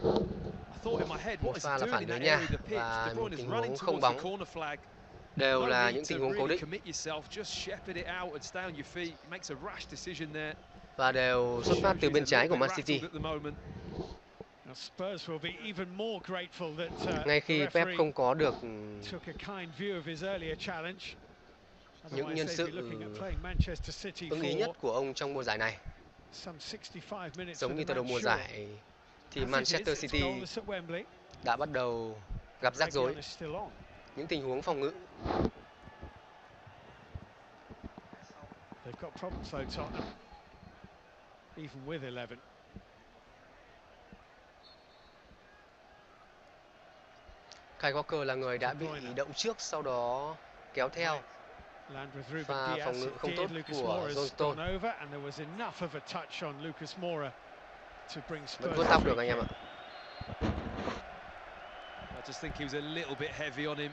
I thought in my head, what is he doing in that area of the pitch? De Bruyne is running towards the corner flag. Đều là những tình huống cố định và đều xuất phát từ bên trái của Man City. Ngay khi Pep không có được những nhân sự ưng ý nhất của ông trong mùa giải này, giống như từ đầu mùa giải, thì Manchester City đã bắt đầu gặp rắc rối. Những tình huống phòng ngự. They've got problems though, Tottenham. Even with 11. Kyle Walker là người đã bị động trước, sau đó kéo theo. Và phòng ngự không tốt của John Stone. Vẫn vuốt tóc được anh em ạ. I just think he was a little bit heavy on him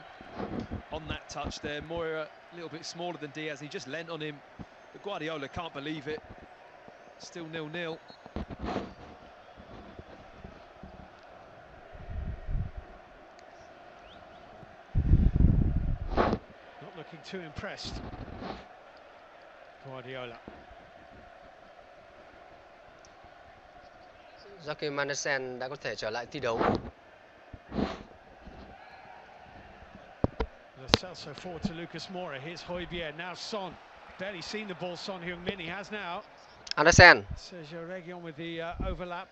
on that touch there. Moira a little bit smaller than Diaz. He just leant on him. But Guardiola can't believe it. Still 0-0. Not looking too impressed. Guardiola. Jackie Madison đã có thể trở lại thi đấu. Celso forward to Lucas Moura. Here's Højbjerg. Now Son. Barely seen the ball. Son Heung-min he has now. Andersen. Sergio Reguilon with the overlap.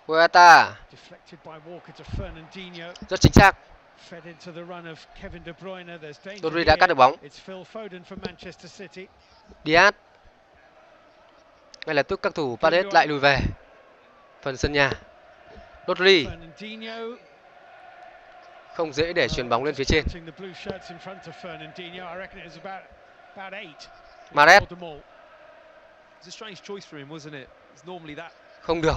Guetta. Deflected by Walker to Fernandinho. Rất chính xác. Fed into the run of Kevin De Bruyne. There's danger. Rodri đã cắt được bóng. It's Phil Foden for Manchester City. Diaz. Ngay lập tức các thủ Palace lại lùi về phần sân nhà. Rodri. Không dễ để chuyền bóng lên phía trên. Mahrez. Không được.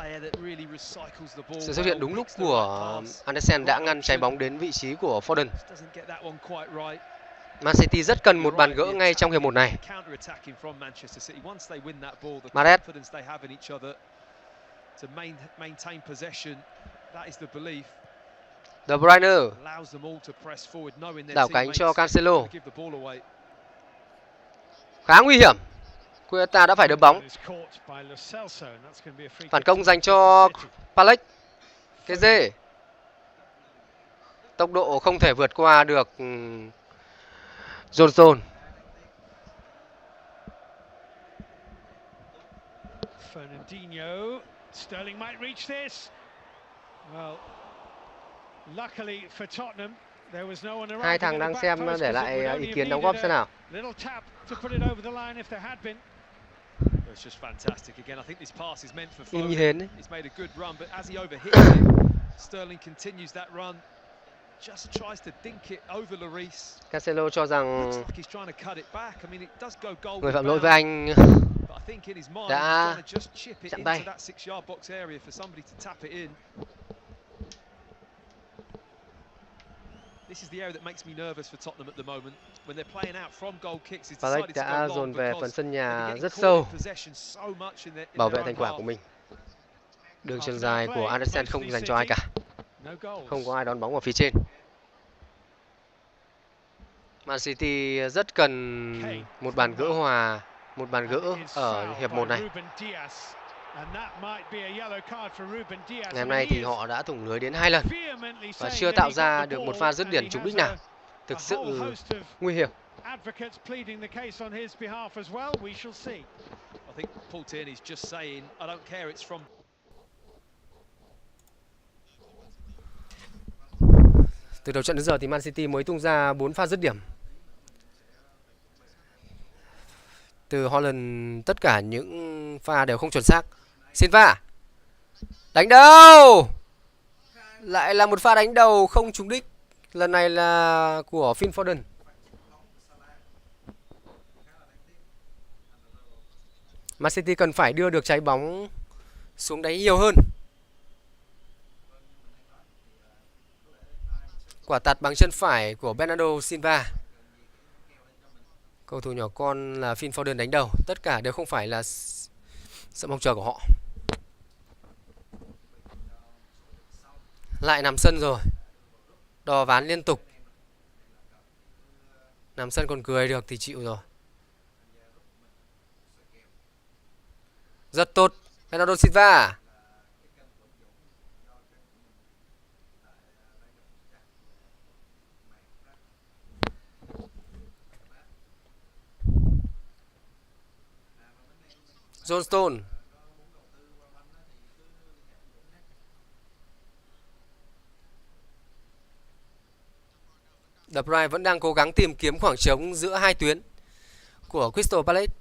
Sự xuất hiện đúng lúc của Andersen đã ngăn trái bóng đến vị trí của Foden. Man City rất cần một bàn gỡ ngay trong hiệp 1 này. Mahrez. De Bruyne đảo cánh cho Cancelo. Khá nguy hiểm. Guetta đã phải đỡ bóng. Phản công dành cho Palace. Keze. Tốc độ không thể vượt qua được Johnson. Fernandinho. Sterling might reach this. Well, luckily for Tottenham, there was no one around. Hai thằng đang xem để lại ý kiến đóng góp xem nào. Little tap to put it over the line if there had been. It's just fantastic again. I think this pass is meant for Foden. He's made a good run, but as he overhits it, Sterling continues that run. Just tries to dink it over Lloris. Cancelo cho rằng người phạm lỗi với anh đã chạm tay. Palace đã dồn về phần sân nhà rất sâu, bảo vệ thành quả của mình. Đường chuyền dài của Andersen không dành cho ai cả. Không có ai đón bóng ở phía trên. Man City rất cần một bàn gỡ hòa, một bàn gỡ ở hiệp 1 này. Ngày hôm nay thì họ đã thủng lưới đến 2 lần và chưa tạo ra được một pha dứt điểm trúng đích nào thực sự nguy hiểm. Advocates pleading the case on his behalf as well. We shall see. I think Paul Tierney's just saying, I don't care, it's from. Từ đầu trận đến giờ thì Man City mới tung ra 4 pha dứt điểm. Từ Holland tất cả những pha đều không chuẩn xác. Silva đánh đầu, lại là một pha đánh đầu không trúng đích. Lần này là của Phil Foden. Man City cần phải đưa được trái bóng xuống đáy nhiều hơn. Quả tạt bằng chân phải của Bernardo Silva. Cầu thủ nhỏ con là Phil Foden đánh đầu. Tất cả đều không phải là sự mong chờ của họ. Lại nằm sân rồi. Đò ván liên tục. Nằm sân còn cười được thì chịu rồi. Rất tốt, Bernardo Silva. Johnston. De Bruyne vẫn đang cố gắng tìm kiếm khoảng trống giữa hai tuyến của Crystal Palace.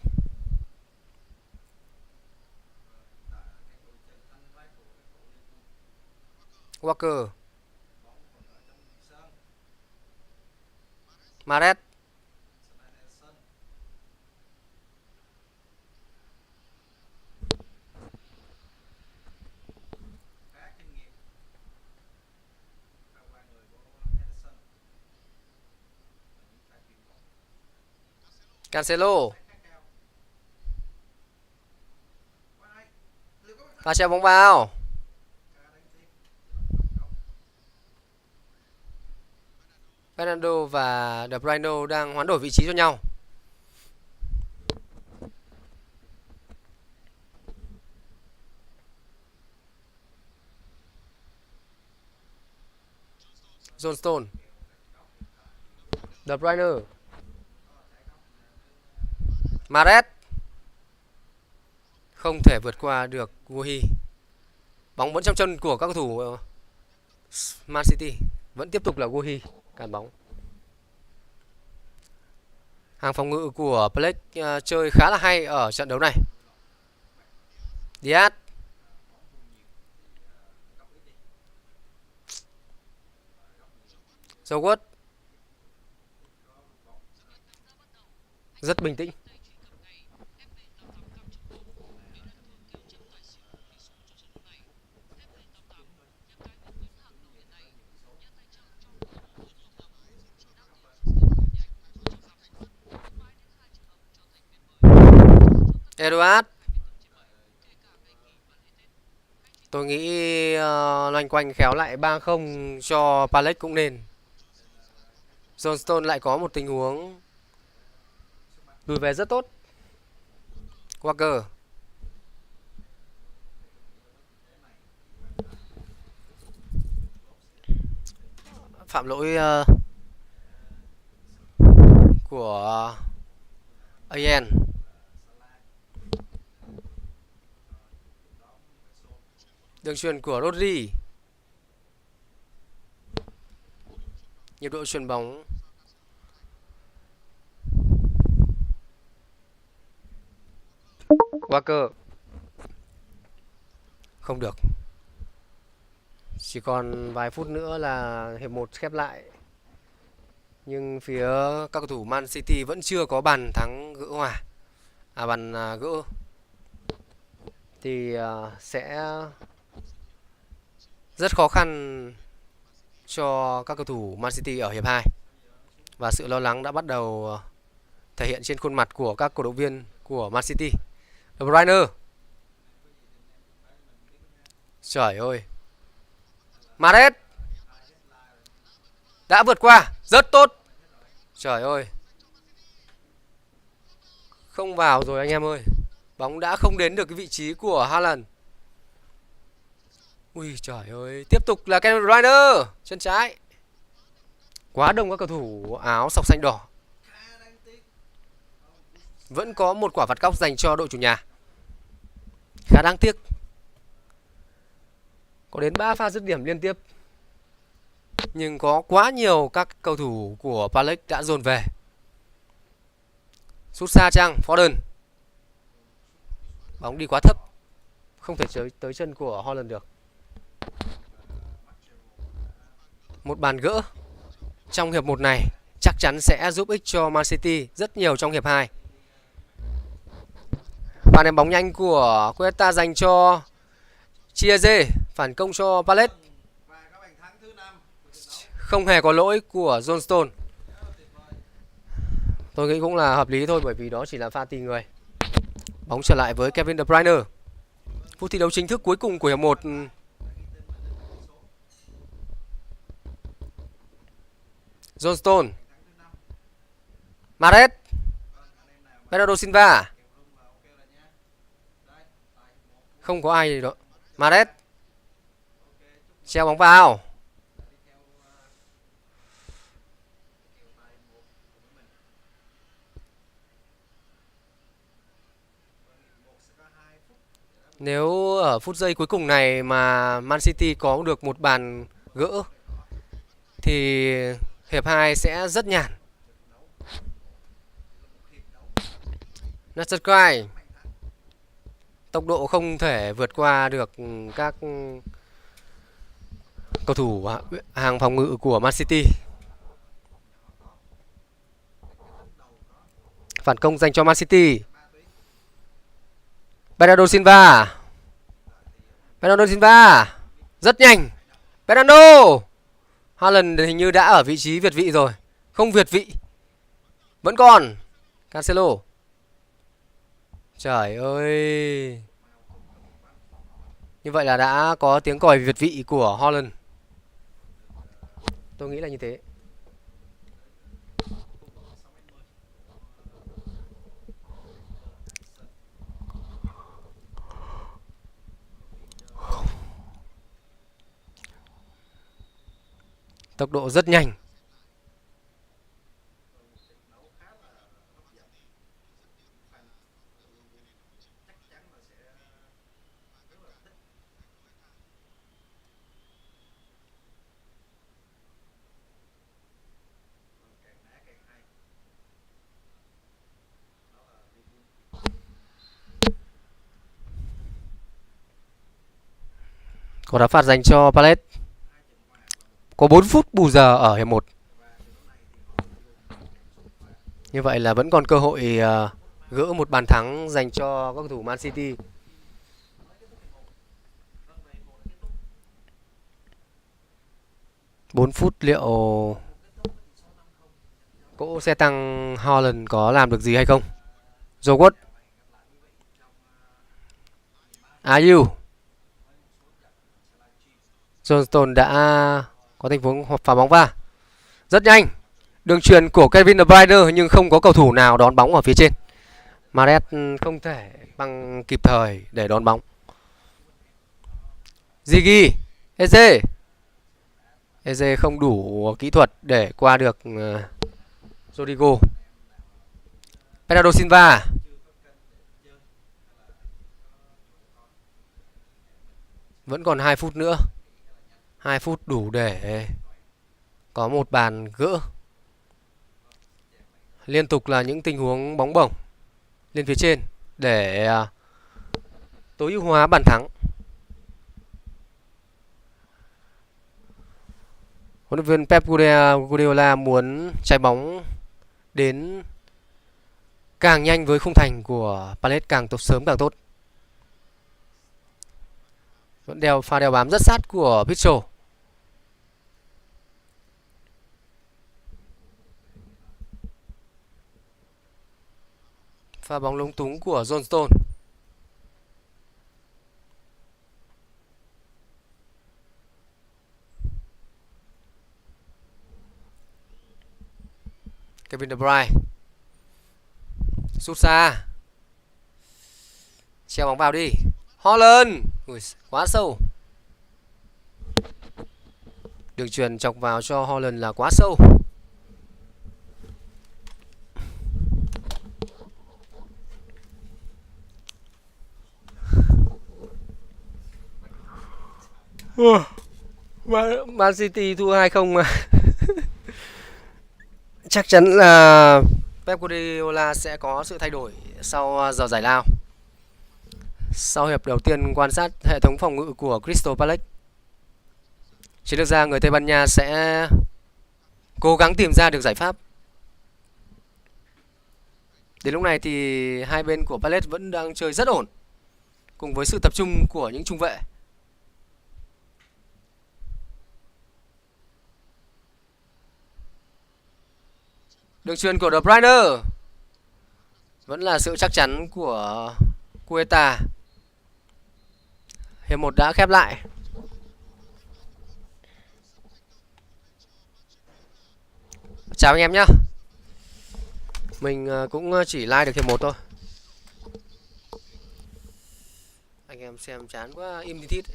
Walker. Mahrez. Cancelo. Pha treo bóng vào. Bernardo và De Bruyne đang hoán đổi vị trí cho nhau. Johnston. De Bruyne. Mahrez. Không thể vượt qua được Guhi. Bóng vẫn trong chân của các cầu thủ Man City. Vẫn tiếp tục là Guhi cản bóng. Hàng phòng ngự của Palace chơi khá là hay ở trận đấu này. Diaz. Joe rất bình tĩnh. Eduard. Tôi nghĩ loanh quanh khéo lại 3-0 cho Palace cũng nên. Johnston lại có một tình huống lùi về rất tốt. Walker. Phạm lỗi của AN. Đường chuyền của Rodri. Nhịp độ chuyền bóng Walker. Không được. Chỉ còn vài phút nữa là hiệp 1 khép lại. Nhưng phía các cầu thủ Man City vẫn chưa có bàn thắng gỡ hòa. Bàn gỡ thì sẽ rất khó khăn cho các cầu thủ Man City ở hiệp 2. Và sự lo lắng đã bắt đầu thể hiện trên khuôn mặt của các cổ động viên của Man City. De Bruyne. Trời ơi. Mahrez đã vượt qua rất tốt. Trời ơi. Không vào rồi anh em ơi. Bóng đã không đến được cái vị trí của Haaland. Ui trời ơi. Tiếp tục là Kevin De Bruyne. Chân trái. Quá đông các cầu thủ áo sọc xanh đỏ. Vẫn có một quả phạt góc dành cho đội chủ nhà. Khá đáng tiếc. Có đến 3 pha dứt điểm liên tiếp. Nhưng có quá nhiều các cầu thủ của Palace đã dồn về. Sút xa chăng Foden. Bóng đi quá thấp. Không thể tới chân của Haaland được. Một bàn gỡ trong hiệp 1 này chắc chắn sẽ giúp ích cho Man City rất nhiều trong hiệp 2. Pha ném bóng nhanh của Quetta dành cho Chieze, phản công cho Palace. Không hề có lỗi của Johnston. Tôi nghĩ cũng là hợp lý thôi, bởi vì đó chỉ là pha tì người. Bóng trở lại với Kevin De Bruyne. Phút thi đấu chính thức cuối cùng của hiệp 1. Johnston, Mahrez, Bernardo Silva. Không có ai đó. Mahrez treo bóng vào. Nếu ở phút giây cuối cùng này mà Man City có được một bàn gỡ thì hiệp 2 sẽ rất nhàn. Natsukai, tốc độ không thể vượt qua được các cầu thủ hàng phòng ngự của Man City. Phản công dành cho Man City. Bernardo Silva. Bernardo Silva rất nhanh. Bernardo. Haaland hình như đã ở vị trí việt vị rồi. Không việt vị. Vẫn còn Cancelo. Trời ơi. Như vậy là đã có tiếng còi việt vị của Haaland. Tôi nghĩ là như thế. Tốc độ rất nhanh. Có đá phạt dành cho Palace. Có 4 phút bù giờ ở hiệp 1. Như vậy là vẫn còn cơ hội gỡ một bàn thắng dành cho các cầu thủ Man City. Bốn phút liệu cỗ xe tăng Haaland có làm được gì hay không? Jogot, Ayew, Johnston đã có tình huống phá bóng va. Rất nhanh. Đường chuyền của Kevin De Bruyne nhưng không có cầu thủ nào đón bóng ở phía trên. Mahrez không thể bằng kịp thời để đón bóng. Ziggy, Eze. Eze không đủ kỹ thuật để qua được Rodrigo. Bernardo Silva. Vẫn còn 2 phút nữa. 2 phút đủ để có một bàn gỡ. Liên tục là những tình huống bóng bổng lên phía trên để tối ưu hóa bàn thắng. Huấn luyện viên Pep Guardiola muốn trái bóng đến càng nhanh với khung thành của Palace càng sớm càng tốt. Vẫn pha đeo bám rất sát của Pitchell. Pha bóng lúng túng của Johnston. Kevin De Bruyne sút xa, treo bóng vào đi. Haaland, ui, quá sâu. Đường chuyền chọc vào cho Haaland là quá sâu. Man City thua 2-0 mà. Chắc chắn là Pep Guardiola sẽ có sự thay đổi sau giờ giải lao. Sau hiệp đầu tiên quan sát hệ thống phòng ngự của Crystal Palace, chiến lược gia người Tây Ban Nha sẽ cố gắng tìm ra được giải pháp. Đến lúc này thì hai bên của Palace vẫn đang chơi rất ổn, cùng với sự tập trung của những trung vệ. Đường chuyền của De Bruyne, vẫn là sự chắc chắn của Cueta. Hiệp 1 đã khép lại. Chào anh em nhé. Mình cũng chỉ like được hiệp 1 thôi. Anh em xem chán quá, im đi thít.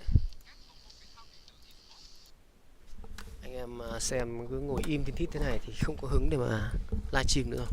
Anh em xem cứ ngồi im tin thít thế này thì không có hứng để mà livestream nữa.